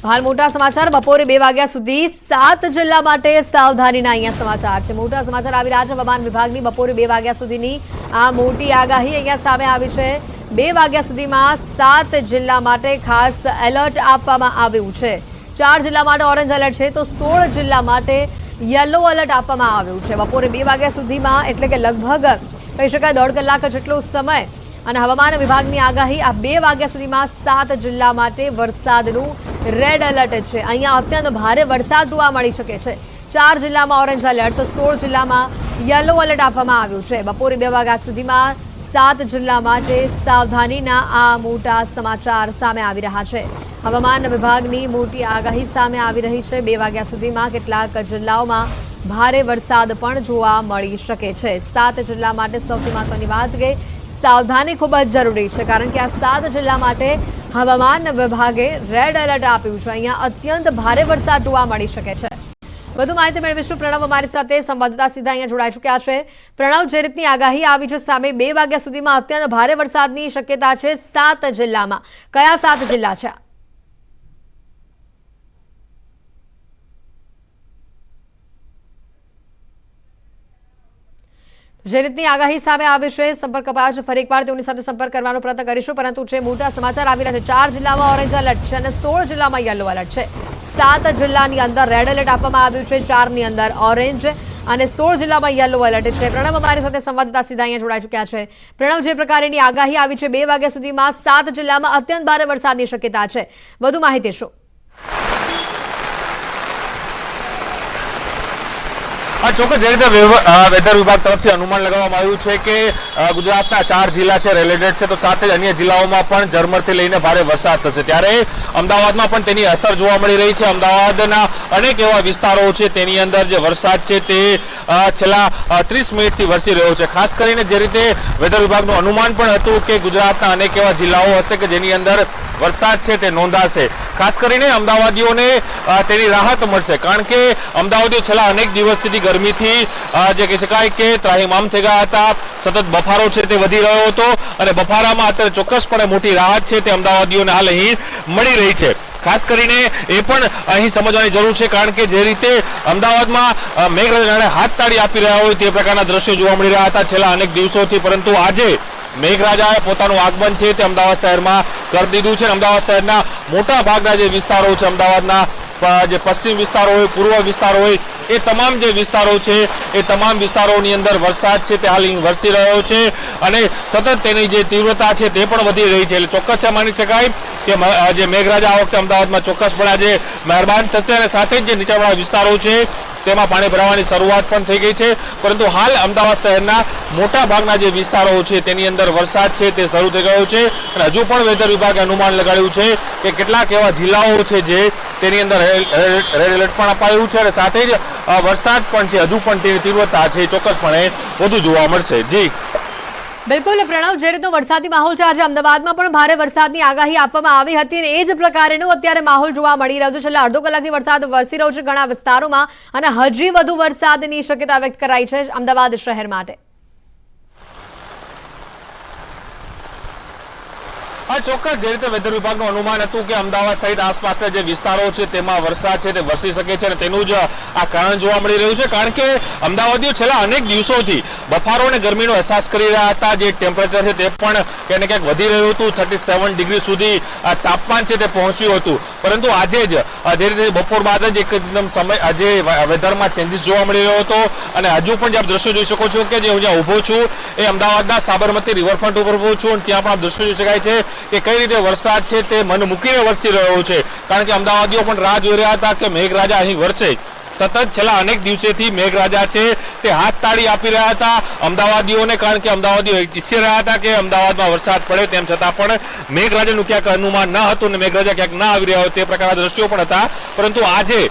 હાલ મોટા સમાચાર બપોરે 2 વાગ્યા સુધી 7 જિલ્લા માટે સાવધાનીના અહીંયા સમાચાર છે। મોટા સમાચાર આવી રહ્યા છે હવામાન વિભાગની બપોરે 2 વાગ્યા સુધીની આ મોટી આગાહી અહીંયા સામે આવી છે। 2 વાગ્યા સુધીમાં 7 જિલ્લા માટે ખાસ એલર્ટ આપવામાં આવ્યું છે। 4 જિલ્લા માટે ઓરેન્જ એલર્ટ છે તો 16 જિલ્લા માટે યલો એલર્ટ આપવામાં આવ્યું છે। બપોરે 2 વાગ્યા સુધીમાં એટલે કે લગભગ કહી શકાય 1.5 કલાક જેટલો સમય અને હવામાન વિભાગની આગાહી આ 2 વાગ્યા સુધીમાં 7 જિલ્લા માટે વરસાદનું રેડ એલર્ટ છે। અહીંયા અત્યંત ભારે વરસાદ જોવા મળી શકે છે। 4 જિલ્લામાં ઓરેન્જ એલર્ટ તો 16 જિલ્લામાં યલો એલર્ટ આપવામાં આવ્યું છે। બપોરે 2 વાગ્યા સુધીમાં 7 જિલ્લા માટે સાવધાનીના આ મોટા સમાચાર સામે આવી રહ્યા છે। હવામાન વિભાગની મોટી આગાહી સામે આવી રહી છે। 2 વાગ્યા સુધીમાં કેટલાક જિલ્લાઓમાં ભારે વરસાદ પણ જોવા મળી શકે છે। 7 જિલ્લા માટે સૌથી મહત્વની વાત કે સાવધાની ખૂબ જ જરૂરી છે કારણ કે આ 7 જિલ્લા માટે હવામાન વિભાગે રેડ એલર્ટ આપ્યું છે। અહીંયા અત્યંત ભારે વરસાદ જોવા મળી શકે છે। વધુ માહિતી મેળવીશું। પ્રણવ અમારી સાથે સંવાદદાતા સીધા અહીંયા જોડાઈ ચૂક્યા છે। પ્રણવ, જે રીતની આગાહી આવી છે સામે 2 વાગ્યા સુધીમાં અત્યંત ભારે વરસાદની શક્યતા છે 7 જિલ્લામાં, કયા 7 જિલ્લા છે? જે રીતની આગાહી સામે આવી છે સંપર્ક કપાયો છે, ફરી એકવાર તેઓની સાથે સંપર્ક કરવાનો પ્રયત્ન કરીશું, પરંતુ જે મોટા સમાચાર આવી રહ્યા છે 4 જિલ્લામાં ઓરેન્જ એલર્ટ છે અને 16 જિલ્લામાં યલો એલર્ટ છે। 7 જિલ્લાની અંદર રેડ એલર્ટ આપવામાં આવ્યું છે, 4 ની અંદર ઓરેન્જ અને 16 જિલ્લામાં યલો એલર્ટ છે। પ્રણવ અમારી સાથે સંવાદદાતા સીધા અહીંયા જોડાઈ ચૂક્યા છે। પ્રણવ, જે પ્રકારની આગાહી આવી છે 2 વાગ્યા સુધીમાં 7 જિલ્લામાં અત્યંત ભારે વરસાદની શક્યતા છે, વધુ માહિતી શું? ચોક્કસ જે રીતે વેધર વિભાગ તરફથી અનુમાન લગાવવામાં આવ્યું છે કે ગુજરાતના 4 જિલ્લા છે રેડ એલર્ટ છે, તો સાથે જ અન્ય જિલ્લાઓમાં પણ ઝરમરથી લઈને ભારે વરસાદ થશે। ત્યારે અમદાવાદમાં પણ તેની અસર જોવા મળી રહી છે। અમદાવાદના અનેક એવા વિસ્તારો છે તેની અંદર જે વરસાદ છે તે છેલ્લા 30 મિનિટથી વરસી રહ્યો છે। ખાસ કરીને જે રીતે વેધર વિભાગનું અનુમાન પણ હતું કે ગુજરાતના અનેક એવા જિલ્લાઓ હશે કે જેની અંદર વરસાદ છે તે નોંધાશે। ખાસ કરીને અમદાવાદીઓને તેની રાહત મળશે કારણ કે અમદાવાદીઓ છેલ્લા અનેક દિવસથી ગરમીથી જે કહી શકાય કે ત્રાહિમામ થઈ ગયા હતા। સતત બફારો છે તે વધી રહ્યો હતો અને બફારામાં અત્યારે ચોક્કસપણે મોટી રાહત છે તે અમદાવાદીઓને હાલ અહીં મળી રહી છે। ખાસ કરીને એ પણ અહીં સમજવાની જરૂર છે કારણ કે જે રીતે અમદાવાદમાં મેઘરાજાને હાથ તાળી આપી રહ્યા હોય તે પ્રકારના દ્રશ્યો જોવા મળી રહ્યા હતા છેલ્લા અનેક દિવસોથી, પરંતુ આજે મેઘરાજાએ પોતાનું આગમન છે તે અમદાવાદ શહેરમાં કરી દીધું છે। અમદાવાદ શહેરના મોટા ભાગના જે વિસ્તારો છે, અમદાવાદના જે પશ્ચિમ વિસ્તારો હોય, પૂર્વ વિસ્તારો હોય, એ તમામ જે વિસ્તારો છે એ તમામ વિસ્તારોની અંદર વરસાદ છે તે હાલ વરસી રહ્યો છે અને સતત તેની જે તીવ્રતા છે તે પણ વધી રહી છે। એટલે ચોક્કસ એ માની શકાય કે જે મેઘરાજા આ વખતે અમદાવાદમાં ચોક્કસપણે આજે મહેરબાન થશે અને સાથે જ જે નીચાણવાળા વિસ્તારો છે તેમાં પાણી ભરાવાની શરૂઆત પણ થઈ ગઈ છે, પરંતુ હાલ અમદાવાદ શહેરના મોટા ભાગના જે વિસ્તારો છે તેની અંદર વરસાદ છે તે શરૂ થઈ ગયો છે અને હજુ પણ વેધર વિભાગે અનુમાન લગાડ્યું છે કે કેટલાક એવા જિલ્લાઓ છે જે તેની અંદર રેડ એલર્ટ પણ અપાયું છે અને સાથે જ વરસાદ પણ છે હજુ પણ તેની તીવ્રતા છે ચોક્કસપણે વધુ જોવા મળશે। જી બિલકુલ પ્રણવ, જે રીતનો વરસાદી માહોલ છે આજે અમદાવાદમાં પણ ભારે વરસાદની આગાહી આપવામાં આવી હતી અને એ જ પ્રકારનો અત્યારે માહોલ જોવા મળી રહ્યો છે। છેલ્લા અડધો કલાકથી વરસાદ વરસી રહ્યો છે ઘણા વિસ્તારોમાં અને હજી વધુ વરસાદની શક્યતા વ્યક્ત કરાઈ છે અમદાવાદ શહેર માટે। ચોક્કસ જે રીતે વેધર વિભાગનું અનુમાન હતું કે અમદાવાદ સહિત આસપાસના જે વિસ્તારો છે તેમાં વરસાદ છે તે વરસી શકે છે અને તેનું જ આ કારણ જોવા મળી રહ્યું છે કારણ કે અમદાવાદીઓ છેલ્લા અનેક દિવસોથી બફારો અને ગરમીનો અહેસાસ કરી રહ્યા હતા। જે ટેમ્પરેચર છે તે પણ ક્યાંક ને ક્યાંક વધી રહ્યું હતું, 37 ડિગ્રી સુધી તાપમાન છે તે પહોંચ્યું હતું, પરંતુ આજે જ જે રીતે બપોર બાદ જ એકદમ સમય આજે વેધરમાં ચેન્જીસ જોવા મળી રહ્યો હતો અને હજુ પણ જે આપ દ્રશ્યો જોઈ શકો છો કે જે હું જ્યાં ઊભો છું એ અમદાવાદના સાબરમતી રિવરફ્રન્ટ ઉપર ઊભો છું અને ત્યાં પણ આપ દ્રશ્યો જોઈ શકાય છે કે કઈ રીતે વરસાદ છે તે મન મૂકીને વરસી રહ્યો છે કારણ કે અમદાવાદીઓ પણ રાહ જોઈ રહ્યા હતા કે મેઘરાજા અહીં વરસે। સતત છેલ્લા અનેક દિવસોથી મેઘરાજા છે તે હાથ તાળી આપી રહ્યા હતા અમદાવાદીઓને કારણ કે અમદાવાદીઓ ઈચ્છી રહ્યા હતા કે અમદાવાદમાં વરસાદ પડે, તેમ છતાં પણ મેઘરાજાનું ક્યાંક અનુમાન ન હતું અને મેઘરાજા ક્યાંક ના આવી રહ્યા હોય તે પ્રકારના દ્રશ્યો પણ હતા, પરંતુ આજે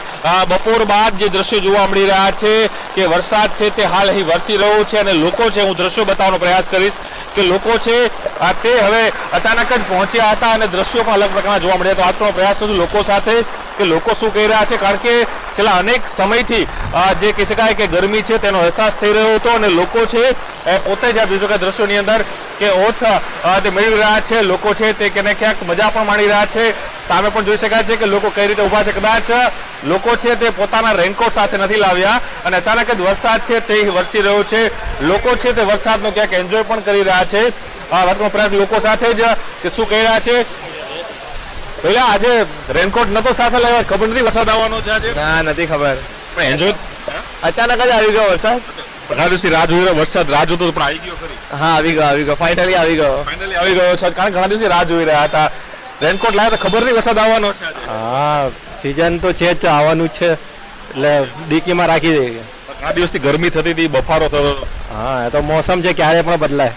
બપોર બાદ જે દ્રશ્યો જોવા મળી રહ્યા છે કે વરસાદ છે તે હાલ અહીં વરસી રહ્યો છે અને લોકો છે, હું દ્રશ્યો બતાવવાનો પ્રયાસ કરીશ કે લોકો છે તે હવે અચાનક જ પહોંચ્યા હતા અને દ્રશ્યો પણ અલગ પ્રકારના જોવા મળ્યા। તો આજનો પ્રયાસ કરું લોકો સાથે કે લોકો શું કહી રહ્યા છે કારણ કે છેલ્લા અનેક સમયથી જે કહી શકાય કે ગરમી છે તેનો અહેસાસ થઈ રહ્યો હતો અને લોકો છે પોતે જ આ દ્રશ્યોની અંદર કે ઓથ તે મેળવી રહ્યા છે. લોકો છે તે ક્યાંક ને ક્યાંક મજા પણ માણી રહ્યા છે. સામે પણ જોઈ શકાય છે કે લોકો કઈ રીતે ઉભા છે. કદાચ લોકો છે તે પોતાના રેનકોટ સાથે નથી લાવ્યા અને અચાનક જ વરસાદ છે તે વરસી રહ્યો છે. લોકો છે તે વરસાદનો ક્યાંક એન્જોય પણ કરી રહ્યા છે. વાતનો પ્રયાસ લોકો સાથે જ કે શું કહી રહ્યા છે. પહેલા આજે રેનકોટ નતો સાથે લાવ્યા, ખબર નથી વરસાદ આવવાનો છે આજે? ના, નથી ખબર. પણ એન્જોય અચાનક જ આવી ગયો વરસાદ. ઘણા દિવસથી રાહ જોઈ રહ્યો, વરસાદ રાહ જોતો પણ આવી ગયો ખરી. હા, આવી ગયો ફાઇનલી આવી ગયો. ફાઇનલી આવી ગયો છે, કારણ ઘણા દિવસથી રાહ જોઈ રહ્યા હતા. રેનકોટ લાવ્યા તો ખબર નહીં વરસાદ આવવાનો છે આજે. હા, સીઝન તો છે જ, આવવાનું જ છે એટલે ડીકીમાં રાખી દઈએ. ઘણા દિવસથી ગરમી થતી હતી, બફારો થતો હતો. હા, એ તો મોસમ છે, ક્યારે પણ બદલાય.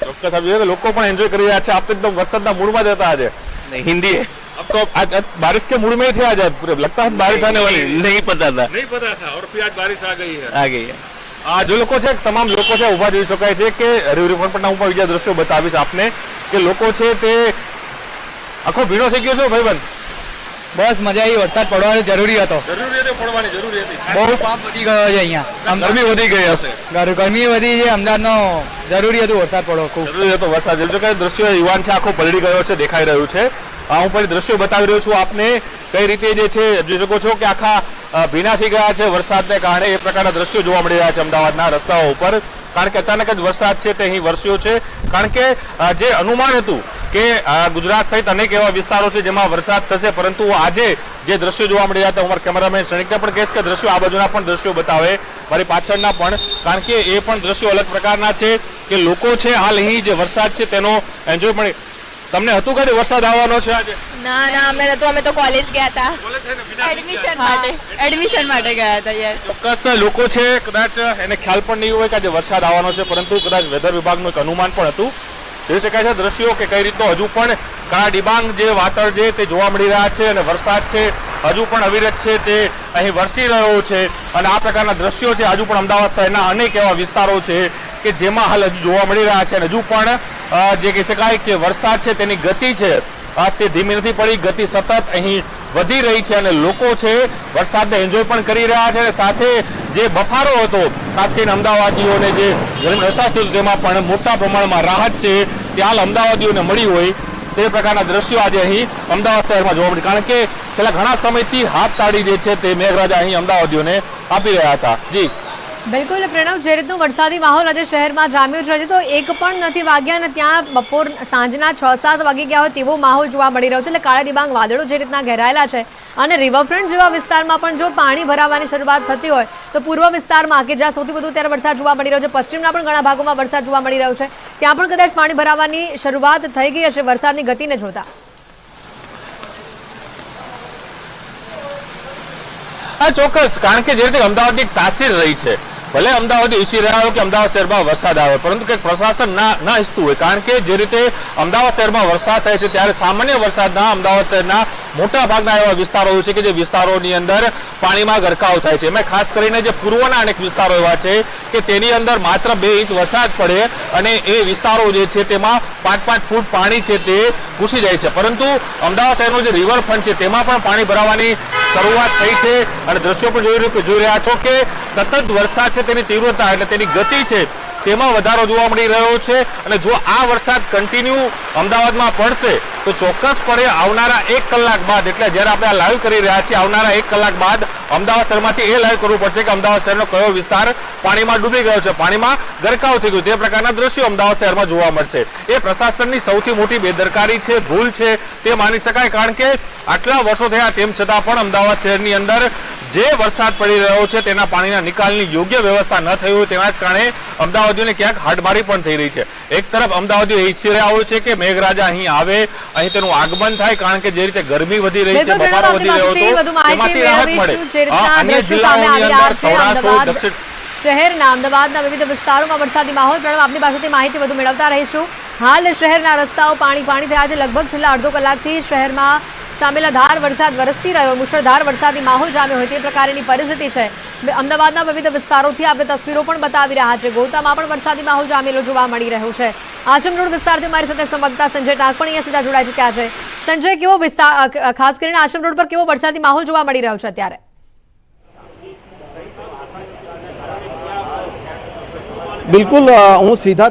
ચોક્કસ આવી ગયો. લોકો પણ એન્જોય કરી રહ્યા છે. આપ તો એકદમ વરસાદના મૂડમાં જ હતા આજે. नहीं, हिंदी है. अब तो आज बारिश के मूड में थे आज पूरे, लगता है बारिश आने वाली. नहीं पता था. नहीं पता था और फिर आज बारिश आ गई है. आ गई है. આ જો લોકો છે તમામ લોકો છે ઉભા જોઈ શકાય છે કે રિવરફ્રન્ટ પરના હું પણ બીજા દ્રશ્યો બતાવીશ આપને કે લોકો છે તે આખો ભીનો થઈ ગયો છે ભાઈબંધ. બસ મજા આવી, વરસાદ પડવાનો જરૂરી હતો. જરૂરી હતી, પડવાની જરૂરી હતી. બહુ પાપ વધી ગયો છે અહીંયા, ગરમી વધી ગઈ હશે. ગરમી વધી છે અમદાવાદનો, જરૂરી હતું વરસાદ પડવો ખૂબ. જરૂરી હતો વરસાદ. જો કે દ્રશ્યો યુવાન છે આખો પલળી ગયો છે, દેખાઈ રહ્યું છે. હું પણ દ્રશ્યો બતાવી રહ્યો છું આપને કઈ રીતે જે છે જોઈ શકો છો કે આખા ભીના થઈ ગયા છે વરસાદને કારણે. એ પ્રકારના દ્રશ્યો જોવા મળી રહ્યા છે અમદાવાદના રસ્તાઓ ઉપર, કારણ કે અચાનક જ વરસાદ છે તે અહીં વરસ્યો છે. કારણ કે જે અનુમાન હતું કે ગુજરાત સહિત અનેક એવા વિસ્તારો છે જેમાં વરસાદ થશે, પરંતુ આજે જે દ્રશ્યો જોવા મળી રહ્યા હતા, અમારા કેમેરામેન ક્ષણિકને પણ કહીશ કે દ્રશ્યો આ બાજુના પણ દ્રશ્યો બતાવે, મારી પાછળના પણ, કારણ કે એ પણ દ્રશ્યો અલગ પ્રકારના છે કે લોકો છે હાલ અહીં જે વરસાદ છે તેનો એન્જોય પણ. તમને હતું કે વરસાદ આવવાનો છે આજે? ના ના, અમે નતું, અમે તો કોલેજ ગયા હતા એડમિશન માટે ગયા હતા. યસ, ચોક્કસ લોકો છે કદાચ એને ખ્યાલ પણ નહીં હોય કે આજે વરસાદ આવવાનો છે, પરંતુ કદાચ વેધર વિભાગનું એક અનુમાન પણ હતું. જોઈ શકાય છે દ્રશ્યો કે કઈ રીતનો હજુ પણ કાળા ડિબાંગ જે વાતળ છે તે જોવા મળી રહ્યા છે અને વરસાદ છે હજુ પણ અવિરત છે તે અહીં વરસી રહ્યો છે. અને આ પ્રકારના દ્રશ્યો છે હજુ પણ અમદાવાદ શહેરના અનેક એવા વિસ્તારો છે કે જેમાં હાલ હજુ જોવા મળી રહ્યા છે. અને હજુ પણ જે કહી શકાય કે વરસાદ છે તેની ગતિ છે તે ધીમી નથી પડી, ગતિ સતત અહીં વધી રહી છે અને લોકો છે વરસાદને એન્જોય પણ કરી રહ્યા છે. અને સાથે જે બફારો હતો ખાસ કરીને અમદાવાદીઓને જે ગરમીનો અહેસાસ થયો તેમાં પણ મોટા પ્રમાણમાં રાહત છે તે હાલ અમદાવાદીઓને મળી હોય તે પ્રકારના દ્રશ્યો આજે અહીં અમદાવાદ શહેરમાં જોવા મળે, કારણ કે છેલ્લા ઘણા સમયથી હાથ તાળી જે છે તે મેઘરાજા અહીં અમદાવાદીઓને આપી રહ્યા હતા. જી બિલકુલ પ્રણવ, જે રીતનો વરસાદી માહોલ આજે શહેરમાં જામ્યો છે, હજી તો એક પણ નથી વાગ્યા અને ત્યાં બપોર સાંજના 6-7 વાગી ગયા હોય તેવો માહોલ જોવા મળી રહ્યો છે. એટલે કાળા ડિબાંગ વાદળો જે રીતના ઘેરાયેલા છે અને રિવરફ્રન્ટ જેવા વિસ્તારમાં પણ જો પાણી ભરાવાની શરૂઆત થતી હોય તો પૂર્વ વિસ્તારમાં કે જ્યાં સૌથી વધુ ત્યારે વરસાદ જોવા મળી રહ્યો છે, પશ્ચિમના પણ ઘણા ભાગોમાં વરસાદ જોવા મળી રહ્યો છે, ત્યાં પણ કદાચ પાણી ભરાવાની શરૂઆત થઈ ગઈ હશે વરસાદની ગતિને જોતા. હા ચોક્કસ, કારણ કે જે રીતે અમદાવાદની એક તાસીર રહી છે, ભલે અમદાવાદ ઈચ્છી રહ્યા હોય કે અમદાવાદ શહેરમાં વરસાદ આવે, પરંતુ કંઈક પ્રશાસન ના ઈચ્છતું હોય, કારણ કે જે રીતે અમદાવાદ શહેરમાં વરસાદ થાય છે ત્યારે સામાન્ય વરસાદના અમદાવાદ શહેરના મોટા ભાગના એવા વિસ્તારો હોય છે કે જે વિસ્તારોની અંદર પાણીમાં ગરકાવ થાય છે. એમાં ખાસ કરીને જે પૂર્વના અનેક વિસ્તારો એવા છે કે તેની અંદર માત્ર 2 ઇંચ વરસાદ પડે અને એ વિસ્તારો જે છે તેમાં 5-5 ફૂટ પાણી છે તે ઘૂસી જાય છે. પરંતુ અમદાવાદ શહેરનું જે રિવરફ્રન્ટ છે તેમાં પણ પાણી ભરાવાની શરૂઆત થઈ છે અને દ્રશ્યો પણ જોઈ રહ્યા છો કે સતત વરસાદ છે તેની તીવ્રતા એટલે તેની ગતિ છે તેમાં વધારો જોવા મળી રહ્યો છે. અને જો આ વરસાદ કન્ટિન્યુ અમદાવાદમાં પડશે તો ચોક્કસપણે આવનારા 1 કલાક બાદ, એટલે જ્યારે આપણે આ લાઈવ કરી રહ્યા છીએ, આવનારા 1 કલાક બાદ અમદાવાદ શહેરમાંથી એ લાઈવ કરવું પડશે કે અમદાવાદ શહેરનો કયો વિસ્તાર પાણીમાં ડૂબી ગયો છે, પાણીમાં ગરકાવ થઈ ગયું, તે પ્રકારના દ્રશ્યો અમદાવાદ શહેરમાં જોવા મળશે. એ પ્રશાસનની સૌથી મોટી બેદરકારી છે, ભૂલ છે તે માની શકાય, કારણ કે આટલા વર્ષો થયા તેમ છતાં પણ અમદાવાદ શહેરની અંદર જે વરસાદ પડી રહ્યો છે તેના પાણીના નિકાલની યોગ્ય વ્યવસ્થા ન થઈ હોય તેના જ કારણે અમદાવાદીઓને ક્યાંક હાડમારી પણ થઈ રહી છે. એક તરફ અમદાવાદીઓ ઈચ્છી રહ્યા હોય છે કે મેઘરાજા અહીં આવે, અહીં તેનું આગમન થાય, કારણ કે જે રીતે ગરમી વધી રહી છે, બફારો વધી રહ્યો હતો તેમાંથી રાહત મળે. અન્ય જિલ્લાઓની અંદર સૌરાષ્ટ્ર, દક્ષિણ શહેરના અમદાવાદના વિવિધ વિસ્તારોમાં વરસાદી માહોલ. પ્રણવ, આપની પાસેથી માહિતી વધુ મેળવતા રહીશું. હાલ શહેરના રસ્તાઓ પાણી થયા છે. લગભગ છેલ્લા અડધો કલાકથી શહેરમાં સામેલાધાર વરસાદ વરસી રહ્યો, મુશળધાર વરસાદી માહોલ જામ્યો હોય તે પ્રકારની પરિસ્થિતિ છે. અમદાવાદના વિવિધ વિસ્તારોથી આપણે તસવીરો પણ બતાવી રહ્યા છે. ગોતામાં પણ વરસાદી માહોલ જામેલો જોવા મળી રહ્યો છે. આશ્રમ રોડ વિસ્તારથી મારી સાથે સંવાદદાતા સંજય ટાંક પણ અહીંયા સીધા જોડાઈ ચૂક્યા છે. સંજય, કેવો વિસ્તાર, ખાસ કરીને આશ્રમ રોડ પર કેવો વરસાદી માહોલ જોવા મળી રહ્યો છે અત્યારે? બિલકુલ હું સીધા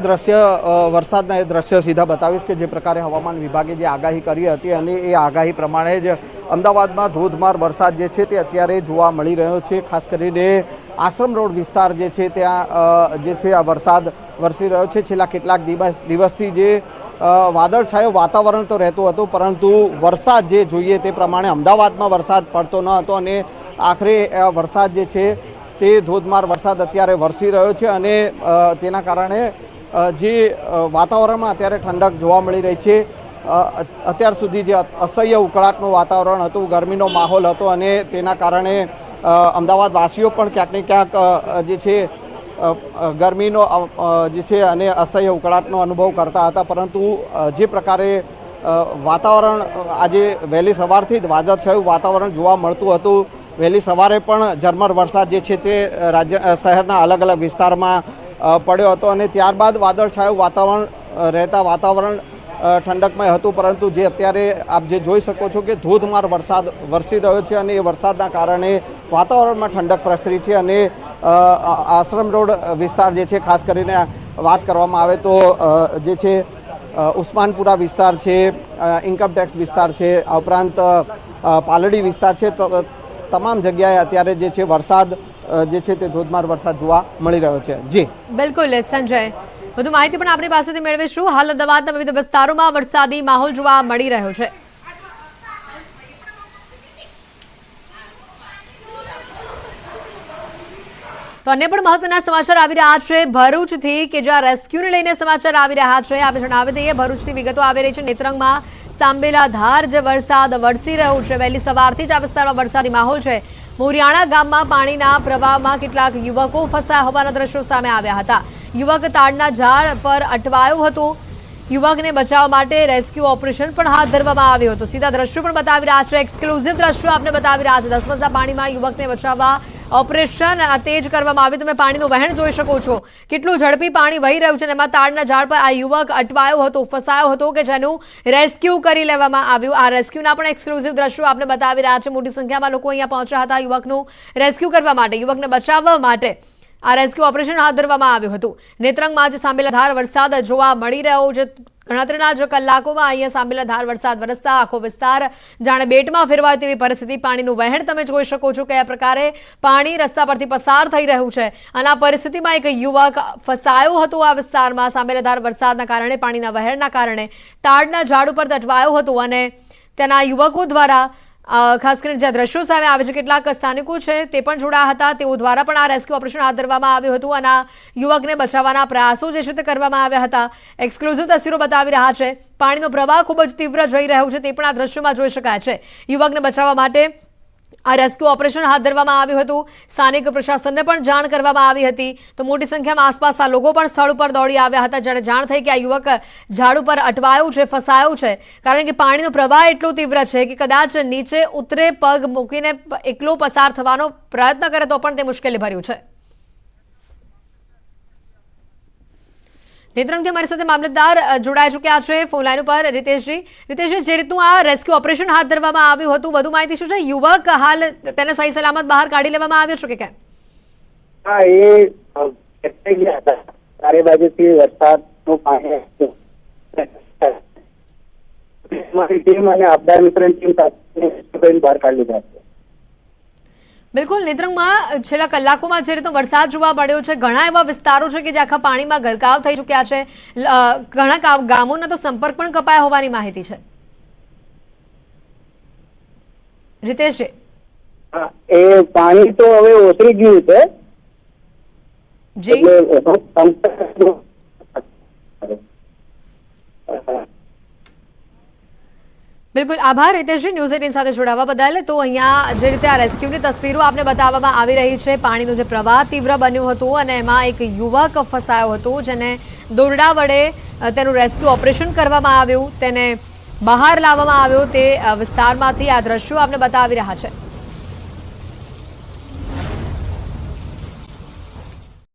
વરસાદના એ દ્રશ્ય સીધા બતાવીશ કે જે પ્રકારે હવામાન વિભાગે જે આગાહી કરી હતી અને એ આગાહી પ્રમાણે જ અમદાવાદમાં ધોધમાર વરસાદ જે છે તે અત્યારે જોવા મળી રહ્યો છે. ખાસ કરીને આશ્રમ રોડ વિસ્તાર જે છે ત્યાં જે છે આ વરસાદ વરસી રહ્યો છે. છેલ્લા કેટલાક દિવસથી જે વાદળછાયું વાતાવરણ તો રહેતું હતું, પરંતુ વરસાદ જે જોઈએ તે પ્રમાણે અમદાવાદમાં વરસાદ પડતો ન હતો અને આખરે વરસાદ જે છે તે ધોધમાર વરસાદ અત્યારે વરસી રહ્યો છે અને તેના કારણે જે વાતાવરણમાં અત્યારે ઠંડક જોવા મળી રહી છે. અત્યાર સુધી જે અસહ્ય ઉકળાટનું વાતાવરણ હતું, ગરમીનો માહોલ હતો અને તેના કારણે અમદાવાદવાસીઓ પણ ક્યાંક ને ક્યાંક જે છે ગરમીનો જે છે અને અસહ્ય ઉકળાટનો અનુભવ કરતા હતા. પરંતુ જે પ્રકારે વાતાવરણ આજે વહેલી સવારથી જ વાદળછાયું વાતાવરણ જોવા મળતું હતું, વહેલી સવારે પણ ઝરમર વરસાદ જે છે તે શહેરના અલગ અલગ વિસ્તારમાં પડ્યો હતો અને ત્યારબાદ વાદળછાયું વાતાવરણ રહેતા વાતાવરણ ઠંડકમય હતું. પરંતુ જે અત્યારે આપ જે જોઈ શકો છો કે ધોધમાર વરસાદ વરસી રહ્યો છે અને એ વરસાદના કારણે વાતાવરણમાં ઠંડક પ્રસરી છે અને આશ્રમ રોડ વિસ્તાર જે છે, ખાસ કરીને વાત કરવામાં આવે તો જે છે ઉસ્માનપુરા વિસ્તાર છે, ઇન્કમટેક્સ વિસ્તાર છે, આ ઉપરાંત પાલડી વિસ્તાર છે, તમામ જગ્યાએ અત્યારે જે છે વરસાદ જે છે તે ધોધમાર વરસાદ જોવા મળી રહ્યો છે. જી બિલકુલ સંજય, વધુ માહિતી પણ આપણી પાસેથી મેળવીશું. હાલ અમદાવાદના વિવિધ વિસ્તારોમાં વરસાદી માહોલ જોવા મળી રહ્યો છે. તો અન્ય પણ મહત્વના સમાચાર આવી રહ્યા છે ભરૂચથી કે જ્યાં રેસ્ક્યુને લઈને સમાચાર આવી રહ્યા છે. આપણે જણાવી દઈએ ભરૂચથી વિગતો આવી રહી છે. નેત્રંગમાં સાંબેલા ધાર જે વરસાદ વરસી રહ્યો છે. વહેલી સવારથી જ આ વિસ્તારમાં વરસાદી માહોલ છે. મોરિયાણા ગામમાં પાણીના પ્રવાહમાં કેટલાક યુવકો ફસાયા હોવાના દ્રશ્યો સામે આવ્યા હતા. યુવક તાડના ઝાડ પર અટવાયો હતો. યુવકને બચાવવા માટે રેસ્ક્યુ ઓપરેશન પણ હાથ ધરવામાં આવ્યું હતું. સીધા દ્રશ્યો પણ બતાવી રહ્યા છે, એક્સક્લુઝિવ દ્રશ્યો આપને બતાવી રહ્યા છે. ધસમસતા પાણીમાં યુવકને બચાવવા ઓપરેશન તેજ કરવામાં આવ્યું. તમે પાણીનું વહેણ જોઈ શકો છો, કેટલું ઝડપી પાણી વહી રહ્યું છે અને એમાં તાડના ઝાડ પર આ યુવક અટવાયો હતો, ફસાયો હતો કે જેનું રેસ્ક્યુ કરી લેવામાં આવ્યું. આ રેસ્ક્યુના પણ એક્સક્લુઝિવ દ્રશ્યો આપણે બતાવી રહ્યા છે. મોટી સંખ્યામાં લોકો અહીંયા પહોંચ્યા હતા યુવકનું રેસ્ક્યુ કરવા માટે, યુવકને બચાવવા માટે આ રેસ્ક્યુ ઓપરેશન હાથ ધરવામાં આવ્યું હતું. નેત્રંગમાં જ સાંબેલાધાર વરસાદ જોવા મળી રહ્યો છે. ગણતરીના જ કલાકોમાં અહીંયા સાંબેલાધાર વરસાદ વરસતા આખો વિસ્તાર જાણે બેટમાં ફેરવાય તેવી પરિસ્થિતિ. પાણીનું વહેણ તમે જોઈ શકો છો કયા પ્રકારે પાણી રસ્તા પરથી પસાર થઈ રહ્યું છે અને આ પરિસ્થિતિમાં એક યુવક ફસાયો હતો આ વિસ્તારમાં. સાંબેલાધાર વરસાદના કારણે, પાણીના વહેણના કારણે તાડના ઝાડ ઉપર અટવાયો હતો અને તેના યુવકો દ્વારા ખાસ કરીને જ્યાં દ્રશ્યો સામે આવે છે, કેટલાક સ્થાનિકો છે તે પણ જોડાયા હતા. તેઓ દ્વારા પણ આ રેસ્ક્યુ ઓપરેશન હાથ ધરવામાં આવ્યું હતું અને આ યુવકને બચાવવાના પ્રયાસો જે છે તે કરવામાં આવ્યા હતા. એક્સક્લુઝિવ તસવીરો બતાવી રહ્યા છે. પાણીનો પ્રવાહ ખૂબ જ તીવ્ર જઈ રહ્યો છે તે પણ આ દ્રશ્યોમાં જોઈ શકાય છે. યુવકને બચાવવા માટે આ રેસ્ક્યુ ઓપરેશન હાથ ધરવામાં આવ્યું હતું. સ્થાનિક પ્રશાસનને પણ જાણ કરવામાં આવી હતી. તો મોટી સંખ્યામાં આસપાસના લોકો પણ સ્થળ ઉપર દોડી આવ્યા હતા જ્યારે જાણ થઈ કે આ યુવક ઝાડ ઉપર અટવાયું છે, ફસાયું છે. કારણ કે પાણીનો પ્રવાહ એટલો તીવ્ર છે કે કદાચ નીચે ઉતરે, પગ મૂકીને એકલો પસાર થવાનો પ્રયત્ન કરે તો પણ તે મુશ્કેલી ભર્યું છે. નેત્રંગથી અમારી સાથે મામલતદાર જોડાઈ ચૂક્યા છે ફોન લાઈન ઉપર. રીતેશજી, જે રીતનું આ રેસ્ક્યુ ઓપરેશન હાથ ધરવામાં આવ્યું હતું, વધુ માહિતી શું છે? યુવક હાલ તેને સહી સલામત બહાર કાઢી લેવામાં આવ્યો છે કે કેમ? હા, એ ગયા હતા. ચારે બાજુથી વરસાદનું પાણી ટીમ અને આપદા મિત્રની ટીમ સાથે બહાર કાઢી લીધા છે. બિલકુલ, નેત્રંગમાં છેલ્લા કલાકોમાં જે રીતનો વરસાદ જોવા મળ્યો છે, ઘણા એવા વિસ્તારો છે કે જે આખા પાણીમાં ગરકાવ થઈ ચૂક્યા છે. ઘણા ગામોના તો સંપર્ક પણ કપાયા હોવાની માહિતી છે. રીતેશજી, એ પાણી તો હવે ઓસરી ગયું છે. જી બિલકુલ, આભાર રીતેશજી ન્યૂઝ 18 સાથે જોડાવા બદલ. તો અહીંયા જે રીતે આ રેસ્ક્યુની તસવીરો આપને બતાવવામાં આવી રહી છે, પાણીનો જે પ્રવાહ તીવ્ર બન્યું હતું અને એમાં એક યુવક ફસાયો હતો જેને દોરડા વડે તેનું રેસ્ક્યુ ઓપરેશન કરવામાં આવ્યું, તેને બહાર લાવવામાં આવ્યો. તે વિસ્તારમાંથી આ દ્રશ્યો આપને બતાવી રહ્યા છે.